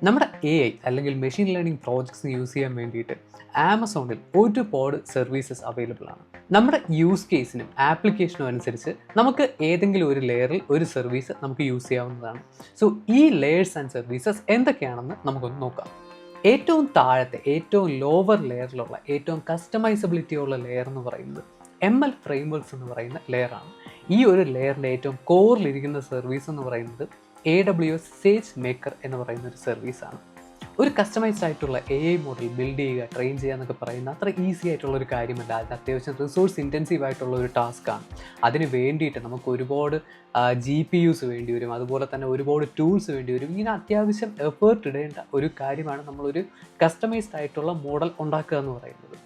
നമ്മുടെ AI അല്ലെങ്കിൽ machine learning projects use ചെയ്യാൻ വേണ്ടിയിട്ട് ആമസോണിൽ ഒരുപാട് സർവീസസ് അവൈലബിൾ ആണ്. നമ്മുടെ യൂസ് കേസിനും ആപ്ലിക്കേഷനും അനുസരിച്ച് നമുക്ക് ഏതെങ്കിലും ഒരു ലെയറിൽ ഒരു സർവീസ് നമുക്ക് യൂസ് ചെയ്യാവുന്നതാണ്. സോ ഈ ലെയേഴ്സ് ആൻഡ് സർവീസസ് എന്തൊക്കെയാണെന്ന് നമുക്കൊന്ന് നോക്കാം. ഏറ്റവും താഴത്തെ ഏറ്റവും ലോവർ ലെയറിലുള്ള ഏറ്റവും കസ്റ്റമൈസബിലിറ്റി ഉള്ള ലെയർ എന്ന് പറയുന്നത് ML ഫ്രെയിംവർക്ക്സ് എന്ന് പറയുന്ന ലെയറാണ്. ഈ ഒരു ലെയറിൻ്റെ ഏറ്റവും കോറിലിരിക്കുന്ന സർവീസ് എന്ന് പറയുന്നത് AWS SageMaker എന്ന് പറയുന്ന ഒരു സർവീസാണ്. ഒരു കസ്റ്റമൈസ്ഡ് ആയിട്ടുള്ള AI മോഡൽ ബിൽഡ് ചെയ്യുക, ട്രെയിൻ ചെയ്യുക എന്നൊക്കെ പറയുന്ന അത്ര ഈസി ആയിട്ടുള്ള ഒരു കാര്യമല്ല. അത് അത്യാവശ്യം റിസോഴ്സ് ഇൻറ്റൻസീവ് ആയിട്ടുള്ള ഒരു ടാസ്ക്കാണ്. അതിന് വേണ്ടിയിട്ട് നമുക്ക് ഒരുപാട് GPUs വേണ്ടി വരും, അതുപോലെ തന്നെ ഒരുപാട് ടൂൾസ് വേണ്ടി വരും. ഇങ്ങനെ അത്യാവശ്യം എഫേർട്ട് ഇടേണ്ട ഒരു കാര്യമാണ് നമ്മളൊരു കസ്റ്റമൈസ്ഡ് ആയിട്ടുള്ള മോഡൽ ഉണ്ടാക്കുക എന്ന് പറയുന്നത്.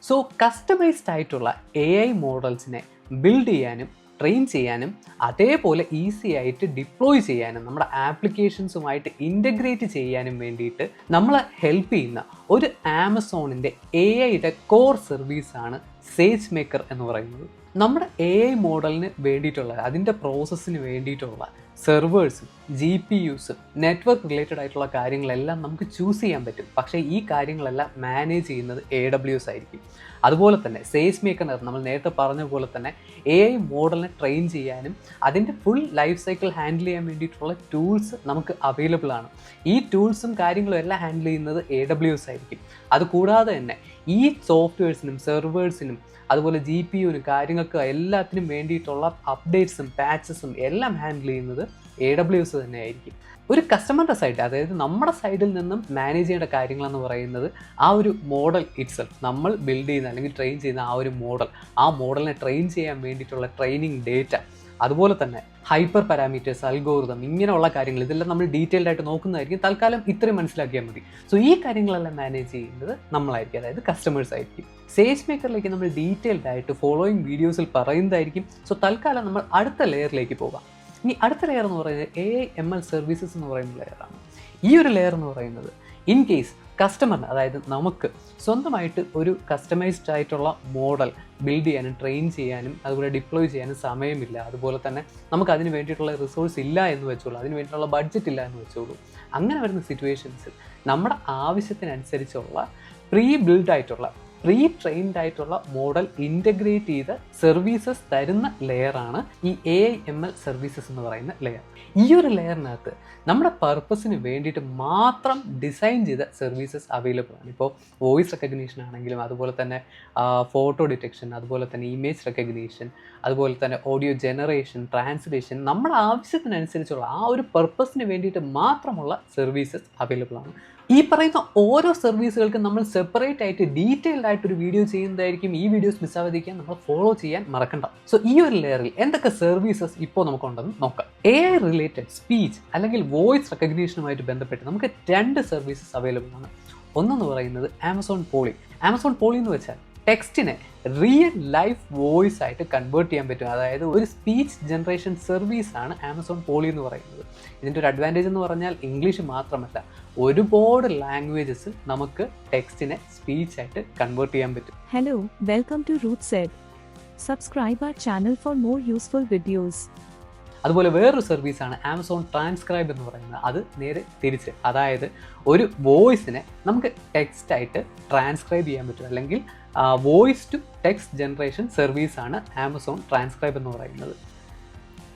സോ കസ്റ്റമൈസ്ഡ് ആയിട്ടുള്ള AI മോഡൽസിനെ ബിൽഡ് ചെയ്യാനും ട്രെയിൻ ചെയ്യാനും അതേപോലെ ഈസി ആയിട്ട് ഡിപ്ലോയ് ചെയ്യാനും നമ്മുടെ ആപ്ലിക്കേഷൻസുമായിട്ട് ഇൻ്റഗ്രേറ്റ് ചെയ്യാനും വേണ്ടിയിട്ട് നമ്മളെ ഹെൽപ്പ് ചെയ്യുന്ന ഒരു ആമസോണിൻ്റെ AIയുടെ കോർ സർവീസാണ് SageMaker എന്ന് പറയുന്നത്. നമ്മുടെ AI മോഡലിന് വേണ്ടിയിട്ടുള്ള അതിൻ്റെ പ്രോസസ്സിന് വേണ്ടിയിട്ടുള്ള സെർവേഴ്സും GPUസും നെറ്റ്വർക്ക് റിലേറ്റഡ് ആയിട്ടുള്ള കാര്യങ്ങളെല്ലാം നമുക്ക് ചൂസ് ചെയ്യാൻ പറ്റും. പക്ഷേ ഈ കാര്യങ്ങളെല്ലാം മാനേജ് ചെയ്യുന്നത് AWS ആയിരിക്കും. അതുപോലെ തന്നെ SageMaker നമ്മൾ നേരത്തെ പറഞ്ഞ പോലെ തന്നെ AI മോഡലിനെ ട്രെയിൻ ചെയ്യാനും അതിൻ്റെ ഫുൾ ലൈഫ് സൈക്കിൾ ഹാൻഡിൽ ചെയ്യാൻ വേണ്ടിയിട്ടുള്ള ടൂൾസ് നമുക്ക് അവൈലബിൾ ആണ്. ഈ ടൂൾസും കാര്യങ്ങളും എല്ലാം ഹാൻഡിൽ ചെയ്യുന്നത് AWS ആയിരിക്കും. അതുകൂടാതെ തന്നെ ഈ സോഫ്റ്റ്വെയർസിനും സെർവേഴ്സിനും അതുപോലെ GPUവിനും കാര്യങ്ങൾക്ക് എല്ലാത്തിനും വേണ്ടിയിട്ടുള്ള അപ്ഡേറ്റ്സും പാച്ചസും എല്ലാം ഹാൻഡിൽ ചെയ്യുന്നത് AWS തന്നെയായിരിക്കും. ഒരു കസ്റ്റമറുടെ സൈഡ്, അതായത് നമ്മുടെ സൈഡിൽ നിന്നും മാനേജ് ചെയ്യേണ്ട കാര്യങ്ങളെന്ന് പറയുന്നത് ആ ഒരു മോഡൽ ഇറ്റ്സെൽഫ്, നമ്മൾ ബിൽഡ് ചെയ്യുന്ന അല്ലെങ്കിൽ ട്രെയിൻ ചെയ്യുന്ന ആ ഒരു മോഡൽ, ആ മോഡലിനെ ട്രെയിൻ ചെയ്യാൻ വേണ്ടിയിട്ടുള്ള ട്രെയിനിങ് ഡേറ്റ, അതുപോലെ തന്നെ ഹൈപ്പർ പാരാമീറ്റേഴ്സ്, അൽഗോരിതം, ഇങ്ങനെയുള്ള കാര്യങ്ങൾ ഇതെല്ലാം നമ്മൾ ഡീറ്റെയിൽഡ് ആയിട്ട് നോക്കുന്നതായിരിക്കും. തൽക്കാലം ഇത്രയും മനസ്സിലാക്കിയാൽ മതി. സോ ഈ കാര്യങ്ങളെല്ലാം മാനേജ് ചെയ്യുന്നത് നമ്മളായിരിക്കും, അതായത് കസ്റ്റമേഴ്സ് ആയിരിക്കും. SageMakerലേക്ക് നമ്മൾ ഡീറ്റെയിൽഡ് ആയിട്ട് ഫോളോയിങ് വീഡിയോസിൽ പറയുന്നതായിരിക്കും. സോ തൽക്കാലം നമ്മൾ അടുത്ത ലെയറിലേക്ക് പോകാം. ഇനി അടുത്ത ലെയർ എന്ന് പറയുന്നത് AI ML സർവീസസ് എന്ന് പറയുന്ന ലെയറാണ്. ഈ ഒരു ലെയർ എന്ന് പറയുന്നത് ഇൻ കേസ് കസ്റ്റമറിന്, അതായത് നമുക്ക് സ്വന്തമായിട്ട് ഒരു കസ്റ്റമൈസ്ഡ് ആയിട്ടുള്ള മോഡൽ ബിൽഡ് ചെയ്യാനും ട്രെയിൻ ചെയ്യാനും അതുപോലെ ഡിപ്ലോയ് ചെയ്യാനും സമയമില്ല, അതുപോലെ തന്നെ നമുക്ക് അതിന് വേണ്ടിയിട്ടുള്ള റിസോഴ്സ് ഇല്ല എന്ന് വെച്ചോളൂ, അതിന് വേണ്ടിയിട്ടുള്ള ബഡ്ജറ്റ് ഇല്ല എന്ന് വെച്ചോളൂ. അങ്ങനെ വരുന്ന സിറ്റുവേഷൻസിൽ നമ്മുടെ ആവശ്യത്തിനനുസരിച്ചുള്ള പ്രീ ബിൽഡ് ആയിട്ടുള്ള പ്രീ ട്രെയിൻഡ് ആയിട്ടുള്ള മോഡൽ ഇൻ്റഗ്രേറ്റ് ചെയ്ത സർവീസസ് തരുന്ന ലെയറാണ് ഈ AI ML സർവീസസ് എന്ന് പറയുന്ന ലെയർ. ഈ ഒരു ലെയറിനകത്ത് നമ്മുടെ പർപ്പസിന് വേണ്ടിയിട്ട് മാത്രം ഡിസൈൻ ചെയ്ത സർവീസസ് അവൈലബിൾ ആണ്. ഇപ്പോൾ വോയിസ് റെക്കഗ്നീഷൻ ആണെങ്കിലും, അതുപോലെ തന്നെ ഫോട്ടോ ഡിറ്റക്ഷൻ, അതുപോലെ തന്നെ ഇമേജ് റെക്കഗ്നീഷൻ, അതുപോലെ തന്നെ ഓഡിയോ ജനറേഷൻ, ട്രാൻസ്ലേഷൻ, നമ്മുടെ ആവശ്യത്തിനനുസരിച്ചുള്ള ആ ഒരു പർപ്പസിന് വേണ്ടിയിട്ട് മാത്രമുള്ള സർവീസസ് അവൈലബിൾ ആണ്. ഈ പറയുന്ന ഓരോ സർവീസുകൾക്കും നമ്മൾ സെപ്പറേറ്റ് ആയിട്ട് ഡീറ്റെയിൽഡ് ആയിട്ടൊരു വീഡിയോ ചെയ്യുന്നതായിരിക്കും. ഈ വീഡിയോസ് മിസ്സാവാതിരിക്കാൻ നമ്മൾ ഫോളോ ചെയ്യാൻ മറക്കണ്ട. സോ ഈ ഒരു ലെയറിൽ എന്തൊക്കെ സർവീസസ് ഇപ്പോൾ നമുക്കുണ്ടെന്ന് നോക്കാം. AI റിലേറ്റഡ് സ്പീച്ച് അല്ലെങ്കിൽ വോയിസ് റെക്കഗ്നീഷനുമായിട്ട് ബന്ധപ്പെട്ട് നമുക്ക് 2 സർവീസസ് അവൈലബിൾ ആണ്. ഒന്നെന്ന് പറയുന്നത് ആമസോൺ പോളി. ആമസോൺ പോളി എന്ന് വെച്ചാൽ ടെക്സ്റ്റിനെ റിയൽ ലൈഫ് വോയിസ് ആയിട്ട് കൺവേർട്ട് ചെയ്യാൻ പറ്റും. അതായത് ഒരു സ്പീച്ച് ജനറേഷൻ സർവീസാണ് ആമസോൺ പോളി എന്ന് പറയുന്നത്. ഇതിൻ്റെ ഒരു അഡ്വാൻറ്റേജ് എന്ന് പറഞ്ഞാൽ ഇംഗ്ലീഷ് മാത്രമല്ല, ഒരുപാട് ലാംഗ്വേജസിൽ നമുക്ക് ടെക്സ്റ്റിനെ സ്പീച്ച് ആയിട്ട് കൺവേർട്ട് ചെയ്യാൻ പറ്റും. Hello, welcome to RootSaid. Subscribe our channel for more useful videos. അതുപോലെ വേറൊരു സർവീസാണ് ആമസോൺ ട്രാൻസ്ക്രൈബ് എന്ന് പറയുന്നത്. അത് നേരെ തിരിച്ച്, അതായത് ഒരു വോയിസിനെ നമുക്ക് ടെക്സ്റ്റായിട്ട് ട്രാൻസ്ക്രൈബ് ചെയ്യാൻ പറ്റും, അല്ലെങ്കിൽ വോയിസ് ടു ടെക്സ്റ്റ് ജനറേഷൻ സർവീസാണ് ആമസോൺ ട്രാൻസ്ക്രൈബ് എന്ന് പറയുന്നത്.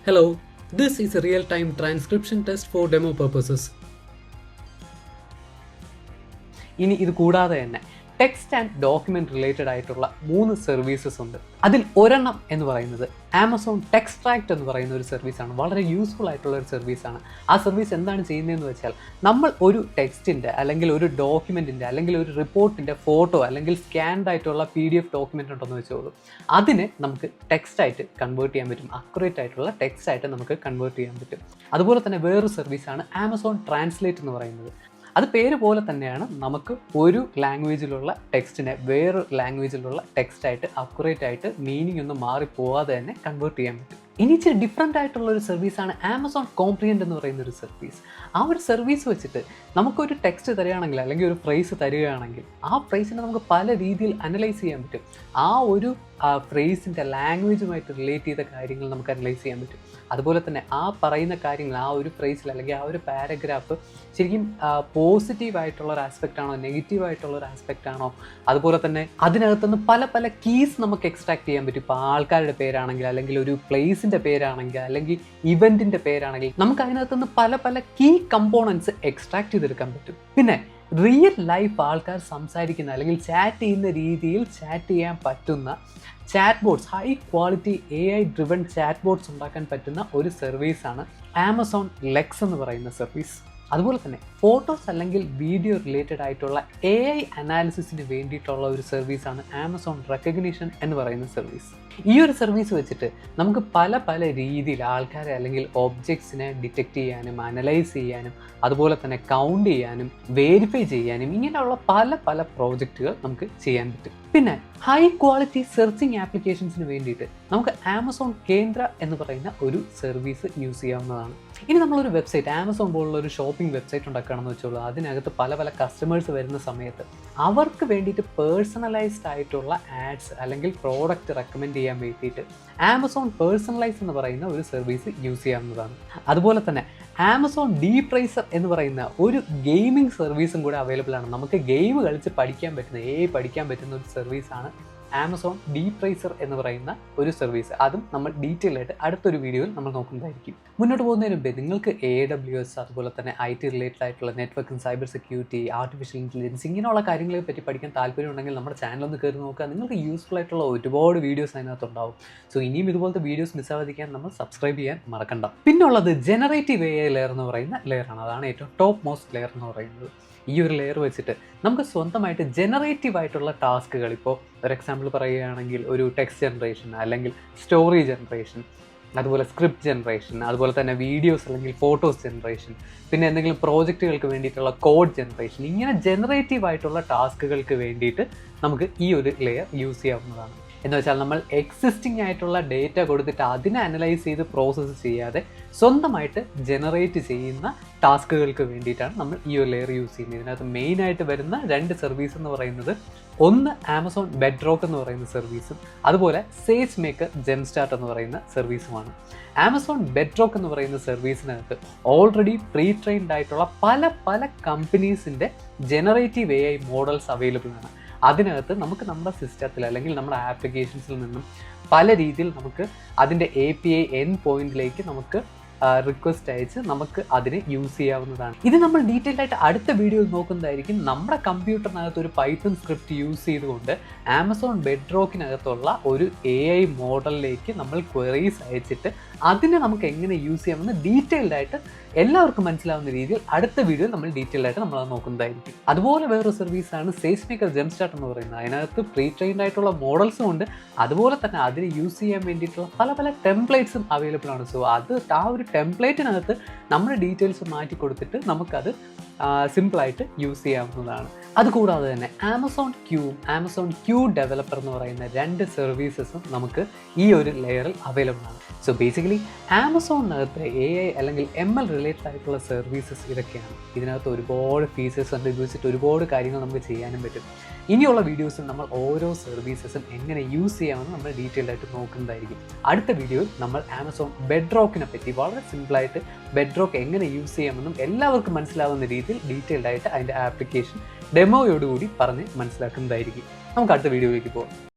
Hello, this is A real time transcription test for demo purposes. ഇനി ഇത് കൂടാതെ തന്നെ ടെക്സ്റ്റ് ആൻഡ് ഡോക്യുമെൻറ്റ് റിലേറ്റഡ് ആയിട്ടുള്ള 3 സർവീസസ് ഉണ്ട്. അതിൽ ഒരെണ്ണം എന്ന് പറയുന്നത് ആമസോൺ ടെക്സ്ട്രാക്ട് എന്ന് പറയുന്ന ഒരു സർവീസാണ്. വളരെ യൂസ്ഫുൾ ആയിട്ടുള്ള ഒരു സർവീസാണ്. ആ സർവീസ് എന്താണ് ചെയ്യുന്നതെന്ന് വെച്ചാൽ, നമ്മൾ ഒരു ടെക്സ്റ്റിൻ്റെ അല്ലെങ്കിൽ ഒരു ഡോക്യുമെൻറ്റിൻ്റെ അല്ലെങ്കിൽ ഒരു റിപ്പോർട്ടിൻ്റെ ഫോട്ടോ അല്ലെങ്കിൽ സ്കാൻഡ് ആയിട്ടുള്ള PDF ഡോക്യുമെൻ്റ് ഉണ്ടെന്ന് വെച്ചോളൂ, അതിനെ നമുക്ക് ടെക്സ്റ്റായിട്ട് കൺവേർട്ട് ചെയ്യാൻ പറ്റും. അക്യുറേറ്റ് ആയിട്ടുള്ള ടെക്സ്റ്റായിട്ട് നമുക്ക് കൺവേർട്ട് ചെയ്യാൻ പറ്റും. അതുപോലെ തന്നെ വേറൊരു സർവീസാണ് ആമസോൺ ട്രാൻസ്ലേറ്റ് എന്ന് പറയുന്നത്. അത് പേര് പോലെ തന്നെയാണ്, നമുക്ക് ഒരു ലാംഗ്വേജിലുള്ള ടെക്സ്റ്റിനെ വേറൊരു ലാംഗ്വേജിലുള്ള ടെക്സ്റ്റായിട്ട് അക്യുറേറ്റ് ആയിട്ട് മീനിങ് ഒന്നും മാറിപ്പോവാതെ തന്നെ കൺവേർട്ട് ചെയ്യാൻ പറ്റും. ഇനി ഇച്ചിരി ഡിഫറെൻ്റ് ആയിട്ടുള്ള ഒരു സർവീസാണ് ആമസോൺ കോംപ്രിഹെൻഡ് എന്ന് പറയുന്ന ഒരു സർവീസ്. ആ ഒരു സർവീസ് വെച്ചിട്ട് നമുക്കൊരു ടെക്സ്റ്റ് തരികയാണെങ്കിൽ അല്ലെങ്കിൽ ഒരു ഫ്രേസ് തരികയാണെങ്കിൽ ആ ഫ്രേസിനെ നമുക്ക് പല രീതിയിൽ അനലൈസ് ചെയ്യാൻ പറ്റും. ആ ഒരു ഫ്രേസിൻ്റെ ലാംഗ്വേജുമായിട്ട് റിലേറ്റ് ചെയ്ത കാര്യങ്ങൾ നമുക്ക് അനലൈസ് ചെയ്യാൻ പറ്റും. അതുപോലെ തന്നെ ആ പറയുന്ന കാര്യങ്ങൾ ആ ഒരു ഫ്രേസിൽ അല്ലെങ്കിൽ ആ ഒരു പാരഗ്രാഫ് ശരിക്കും പോസിറ്റീവായിട്ടുള്ള ഒരു ആസ്പെക്റ്റ് ആണോ നെഗറ്റീവായിട്ടുള്ള ഒരു ആസ്പെക്റ്റ് ആണോ, അതുപോലെ തന്നെ അതിനകത്തുനിന്ന് പല പല കീസ് നമുക്ക് എക്സ്ട്രാക്ട് ചെയ്യാൻ പറ്റും. ഇപ്പോൾ ആൾക്കാരുടെ പേരാണെങ്കിൽ അല്ലെങ്കിൽ ഒരു പ്ലേസിൻ്റെ പേരാണെങ്കിൽ അല്ലെങ്കിൽ ഇവൻറ്റിൻ്റെ പേരാണെങ്കിൽ നമുക്ക് അതിനകത്തുനിന്ന് പല പല കീ കമ്പോണൻസ് എക്സ്ട്രാക്ട് ചെയ്തെടുക്കാൻ പറ്റും. പിന്നെ റിയൽ ലൈഫ് ആൾക്കാർ സംസാരിക്കുന്ന അല്ലെങ്കിൽ ചാറ്റ് ചെയ്യുന്ന രീതിയിൽ ചാറ്റ് ചെയ്യാൻ പറ്റുന്ന chat bots, high quality AI driven chat bots ഉണ്ടാക്കാൻ പറ്റുന്ന ഒരു സർവീസാണ് ആമസോൺ ലെക്സ് എന്ന് പറയുന്ന സർവീസ്. അതുപോലെ തന്നെ ഫോട്ടോസ് അല്ലെങ്കിൽ വീഡിയോ റിലേറ്റഡ് ആയിട്ടുള്ള AI അനാലിസിസിന് വേണ്ടിയിട്ടുള്ള ഒരു സർവീസാണ് ആമസോൺ റെക്കഗ്നിഷൻ എന്ന് പറയുന്ന സർവീസ്. ഈ ഒരു സർവീസ് വെച്ചിട്ട് നമുക്ക് പല പല രീതിയിൽ ആൾക്കാരെ അല്ലെങ്കിൽ ഒബ്ജക്ട്സിനെ ഡിറ്റക്റ്റ് ചെയ്യാനും അനലൈസ് ചെയ്യാനും അതുപോലെ തന്നെ കൗണ്ട് ചെയ്യാനും വെരിഫൈ ചെയ്യാനും ഇങ്ങനെയുള്ള പല പല പ്രോജക്റ്റുകൾ നമുക്ക് ചെയ്യാൻ പറ്റും. പിന്നെ ഹൈ ക്വാളിറ്റി സെർച്ചിങ് ആപ്ലിക്കേഷൻസിന് വേണ്ടിയിട്ട് നമുക്ക് ആമസോൺ കേന്ദ്ര എന്ന് പറയുന്ന ഒരു സർവീസ് യൂസ് ചെയ്യാവുന്നതാണ്. ഇനി നമ്മളൊരു വെബ്സൈറ്റ്, ആമസോൺ പോലുള്ള ഒരു ഷോപ്പിംഗ് വെബ്സൈറ്റ് ഉണ്ടാക്കുകയാണെന്ന് വെച്ചോളൂ, അതിനകത്ത് പല പല കസ്റ്റമേഴ്സ് വരുന്ന സമയത്ത് അവർക്ക് വേണ്ടിയിട്ട് പേഴ്സണലൈസ്ഡ് ആയിട്ടുള്ള ആഡ്സ് അല്ലെങ്കിൽ പ്രോഡക്റ്റ് റെക്കമെൻഡ് ചെയ്യാൻ വേണ്ടിയിട്ട് ആമസോൺ പേഴ്സണലൈസ് എന്ന് പറയുന്ന ഒരു സർവീസ് യൂസ് ചെയ്യാവുന്നതാണ്. അതുപോലെ തന്നെ ആമസോൺ ഡീപ്രൈസർ എന്ന് പറയുന്ന ഒരു ഗെയിമിംഗ് സർവീസും കൂടെ അവൈലബിൾ ആണ്. നമുക്ക് ഗെയിം കളിച്ച് പഠിക്കാൻ പറ്റുന്ന പഠിക്കാൻ പറ്റുന്ന ഒരു സർവീസാണ് ആമസോൺ ഡീപ്രൈസർ എന്ന് പറയുന്ന ഒരു സർവീസ്. അതും നമ്മൾ ഡീറ്റെയിൽ ആയിട്ട് അടുത്തൊരു വീഡിയോയിൽ നമ്മൾ നോക്കുന്നതായിരിക്കും. മുന്നോട്ട് പോകുന്നതിന് മുമ്പേ നിങ്ങൾക്ക് AWS അതുപോലെ തന്നെ IT റിലേറ്റഡ് ആയിട്ടുള്ള networking, cyber security, artificial intelligence ഇങ്ങനെയുള്ള കാര്യങ്ങളെ പറ്റി പഠിക്കാൻ താല്പര്യം ഉണ്ടെങ്കിൽ നമ്മുടെ ചാനൽ ഒന്ന് കയറി നോക്കുക. നിങ്ങൾക്ക് യൂസ്ഫുൾ ആയിട്ടുള്ള ഒരുപാട് വീഡിയോസ് അതിനകത്തുണ്ടാവും. സോ ഇനിയും ഇതുപോലത്തെ വീഡിയോസ് മിസ്സാവാതിരിക്കാൻ നമ്മൾ സബ്സ്ക്രൈബ് ചെയ്യാൻ മറക്കണ്ട. പിന്നുള്ളത് ജനറേറ്റീവ് AI ലെയർ എന്ന് പറയുന്ന ലെയറാണ്. അതാണ് ഏറ്റവും ടോപ്പ് മോസ്റ്റ് ലെയർ എന്ന് പറയുന്നത്. ഈ ഒരു ലെയർ വെച്ചിട്ട് നമുക്ക് സ്വന്തമായിട്ട് ജനറേറ്റീവ് ആയിട്ടുള്ള ടാസ്കുകൾ, ഇപ്പോൾ ഒരു എക്സാമ്പിൾ പറയുകയാണെങ്കിൽ ഒരു ടെക്സ്റ്റ് ജനറേഷൻ അല്ലെങ്കിൽ സ്റ്റോറി ജനറേഷൻ, അതുപോലെ സ്ക്രിപ്റ്റ് ജനറേഷൻ, അതുപോലെ തന്നെ വീഡിയോസ് അല്ലെങ്കിൽ ഫോട്ടോസ് ജനറേഷൻ, പിന്നെ എന്തെങ്കിലും പ്രോജക്റ്റുകൾക്ക് വേണ്ടിയിട്ടുള്ള കോഡ് ജനറേഷൻ, ഇങ്ങനെ ജനറേറ്റീവ് ആയിട്ടുള്ള ടാസ്കുകൾക്ക് വേണ്ടിയിട്ട് നമുക്ക് ഈ ഒരു ലെയർ യൂസ് ചെയ്യാവുന്നതാണ്. എന്ന് വെച്ചാൽ നമ്മൾ എക്സിസ്റ്റിംഗ് ആയിട്ടുള്ള ഡേറ്റ കൊടുത്തിട്ട് അതിനെ അനലൈസ് ചെയ്ത് പ്രോസസ്സ് ചെയ്യാതെ സ്വന്തമായിട്ട് ജനറേറ്റ് ചെയ്യുന്ന ടാസ്കുകൾക്ക് വേണ്ടിയിട്ടാണ് നമ്മൾ ഈ ഒരു ലെയർ യൂസ് ചെയ്യുന്നത്. ഇതിനകത്ത് മെയിനായിട്ട് വരുന്ന 2 സർവീസ് എന്ന് പറയുന്നത് ഒന്ന് ആമസോൺ ബെഡ്റോക്ക് എന്ന് പറയുന്ന സർവീസും അതുപോലെ സേജ് മേക്കർ ജെംസ്റ്റാർട്ട് എന്ന് പറയുന്ന സർവീസുമാണ്. ആമസോൺ ബെഡ്റോക്ക് എന്ന് പറയുന്ന സർവീസിനകത്ത് ഓൾറെഡി പ്രീ ട്രെയിൻഡ് ആയിട്ടുള്ള പല പല കമ്പനീസിൻ്റെ ജനറേറ്റീവ് AI മോഡൽസ് അവൈലബിൾ ആണ്. അതിനകത്ത് നമുക്ക് നമ്മുടെ സിസ്റ്റത്തിൽ അല്ലെങ്കിൽ നമ്മുടെ ആപ്ലിക്കേഷൻസിൽ നിന്നും പല രീതിയിൽ നമുക്ക് അതിൻ്റെ API എൻഡ് പോയിന്റിലേക്ക് നമുക്ക് റിക്വസ്റ്റ് അയച്ച് നമുക്ക് അതിനെ യൂസ് ചെയ്യാവുന്നതാണ്. ഇത് നമ്മൾ ഡീറ്റെയിൽഡ് ആയിട്ട് അടുത്ത വീഡിയോയിൽ നോക്കുന്നതായിരിക്കും. നമ്മുടെ കമ്പ്യൂട്ടറിനകത്ത് ഒരു പൈത്തൺ സ്ക്രിപ്റ്റ് യൂസ് ചെയ്തുകൊണ്ട് ആമസോൺ ബെഡ്റോക്കിനകത്തുള്ള ഒരു AI മോഡലിലേക്ക് നമ്മൾ ക്വയറീസ് അയച്ചിട്ട് അതിനെ നമുക്ക് എങ്ങനെ യൂസ് ചെയ്യാമെന്ന് ഡീറ്റെയിൽഡ് ആയിട്ട് എല്ലാവർക്കും മനസ്സിലാവുന്ന രീതിയിൽ അടുത്ത വീഡിയോയിൽ നമ്മൾ ഡീറ്റെയിൽഡ് ആയിട്ട് നമ്മളത് നോക്കുന്നതായിരിക്കും. അതുപോലെ വേറൊരു സർവീസാണ് സേജ് മേക്കർ ജെംസ്റ്റാർട്ട് എന്ന് പറയുന്നത്. അതിനകത്ത് പ്രീ ട്രെയിൻഡ് ആയിട്ടുള്ള മോഡൽസും ഉണ്ട്, അതുപോലെ തന്നെ അതിന് യൂസ് ചെയ്യാൻ വേണ്ടിയിട്ടുള്ള പല പല ടെംപ്ലേറ്റ്സും അവൈലബിൾ ആണ്. സോ ആ ഒരു ടെംപ്ലേറ്റിനകത്ത് നമ്മുടെ ഡീറ്റെയിൽസ് മാറ്റി കൊടുത്തിട്ട് നമുക്കത് സിമ്പിളായിട്ട് യൂസ് ചെയ്യാവുന്നതാണ്. അതുകൂടാതെ തന്നെ ആമസോൺ ക്യൂ ഡെവലപ്പർ എന്ന് പറയുന്ന 2 സർവീസസും നമുക്ക് ഈ ഒരു ലെയറിൽ അവൈലബിൾ ആണ്. സോ ബേസിക്കലി ആമസോണിനകത്ത് AI അല്ലെങ്കിൽ ML റിലേറ്റഡ് ആയിട്ടുള്ള സർവീസസ് ഇതൊക്കെയാണ്. ഇതിനകത്ത് ഒരുപാട് ഫീച്ചേഴ്സ് ഉണ്ട്. ഇത് വെച്ചിട്ട് ഒരുപാട് കാര്യങ്ങൾ നമുക്ക് ചെയ്യാനും പറ്റും. ഇനിയുള്ള വീഡിയോസിൽ നമ്മൾ ഓരോ സർവീസസും എങ്ങനെ യൂസ് ചെയ്യാമെന്ന് നമ്മൾ ഡീറ്റെയിൽഡ് ആയിട്ട് നോക്കുന്നതായിരിക്കും. അടുത്ത വീഡിയോയിൽ നമ്മൾ ആമസോൺ ബെഡ്റോക്കിനെ പറ്റി വളരെ സിമ്പിളായിട്ട് ബെഡ്റോക്ക് എങ്ങനെ യൂസ് ചെയ്യാമെന്നും എല്ലാവർക്കും മനസ്സിലാവുന്ന രീതിയിൽ ഡീറ്റെയിൽഡ് ആയിട്ട് അതിൻ്റെ ആപ്ലിക്കേഷൻ ഡെമോയോടുകൂടി പറഞ്ഞ് മനസ്സിലാക്കുന്നതായിരിക്കും. നമുക്ക് അടുത്ത വീഡിയോയിലേക്ക് പോകാം.